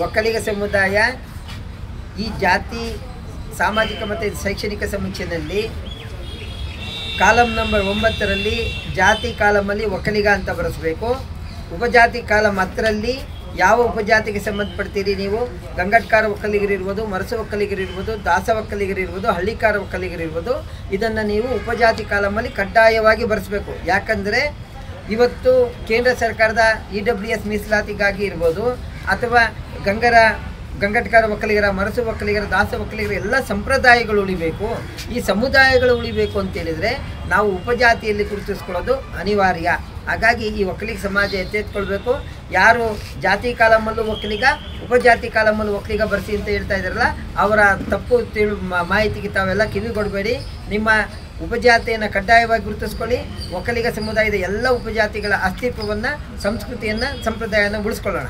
ಒಕ್ಕಲಿಗ ಸಮುದಾಯ ಈ ಜಾತಿ ಸಾಮಾಜಿಕ ಮತ್ತು ಶೈಕ್ಷಣಿಕ ಸಮೀಕ್ಷೆಯಲ್ಲಿ ಕಾಲಮ್ ನಂಬರ್ 9ರಲ್ಲಿ ಜಾತಿ ಕಾಲಮಲ್ಲಿ ಒಕ್ಕಲಿಗ ಅಂತ ಬರೆಸಬೇಕು. ಉಪಜಾತಿ ಕಾಲಮ್ 10ರಲ್ಲಿ ಯಾವ ಉಪಜಾತಿಗೆ ಸಂಬಂಧಪಡ್ತೀರಿ ನೀವು, ಗಂಗಟ್ಕಾರ ಒಕ್ಕಲಿಗರಿರ್ಬೋದು, ಮರಸು ಒಕ್ಕಲಿಗರಿರ್ಬೋದು, ದಾಸ ಒಕ್ಕಲಿಗರಿರ್ಬೋದು, ಹಳ್ಳಿಕಾರ ಒಕ್ಕಲಿಗರಿರ್ಬೋದು, ಇದನ್ನು ನೀವು ಉಪಜಾತಿ ಕಾಲಮಲ್ಲಿ ಕಡ್ಡಾಯವಾಗಿ ಬರೆಸಬೇಕು. ಯಾಕಂದರೆ ಇವತ್ತು ಕೇಂದ್ರ ಸರ್ಕಾರದ EWS ಮೀಸಲಾತಿಗಾಗಿ ಇರ್ಬೋದು ಅಥವಾ ಗಂಗಟ್ಕಾರ ಒಕ್ಕಲಿಗರ, ಮರಸು ಒಕ್ಕಲಿಗರ, ದಾಸ ಒಕ್ಕಲಿಗರ ಎಲ್ಲ ಸಂಪ್ರದಾಯಗಳು ಉಳಿಬೇಕು. ಈ ಸಮುದಾಯಗಳು ಉಳಿಬೇಕು ಅಂತೇಳಿದರೆ ನಾವು ಉಪಜಾತಿಯಲ್ಲಿ ಗುರುತಿಸ್ಕೊಳ್ಳೋದು ಅನಿವಾರ್ಯ. ಹಾಗಾಗಿ ಈ ಒಕ್ಕಲಿಗ ಸಮಾಜ ಎಚ್ಚೆತ್ಕೊಳ್ಬೇಕು. ಯಾರು ಜಾತಿ ಕಾಲಮಲ್ಲೂ ಒಕ್ಕಲಿಗ, ಉಪಜಾತಿ ಕಾಲಮಲ್ಲೂ ಒಕ್ಕಲಿಗ ಬರೆಸಿ ಅಂತ ಹೇಳ್ತಾ ಇದ್ದಾರಲ್ಲ, ಅವರ ತಪ್ಪು ಮಾಹಿತಿಗೆ ತಾವೆಲ್ಲ ಕಿವಿಗೊಡಬೇಡಿ. ನಿಮ್ಮ ಉಪಜಾತಿಯನ್ನು ಕಡ್ಡಾಯವಾಗಿ ಗುರುತಿಸ್ಕೊಳ್ಳಿ. ಒಕ್ಕಲಿಗ ಸಮುದಾಯದ ಎಲ್ಲ ಉಪಜಾತಿಗಳ ಅಸ್ತಿತ್ವವನ್ನು, ಸಂಸ್ಕೃತಿಯನ್ನು, ಸಂಪ್ರದಾಯವನ್ನು ಉಳಿಸ್ಕೊಳ್ಳೋಣ.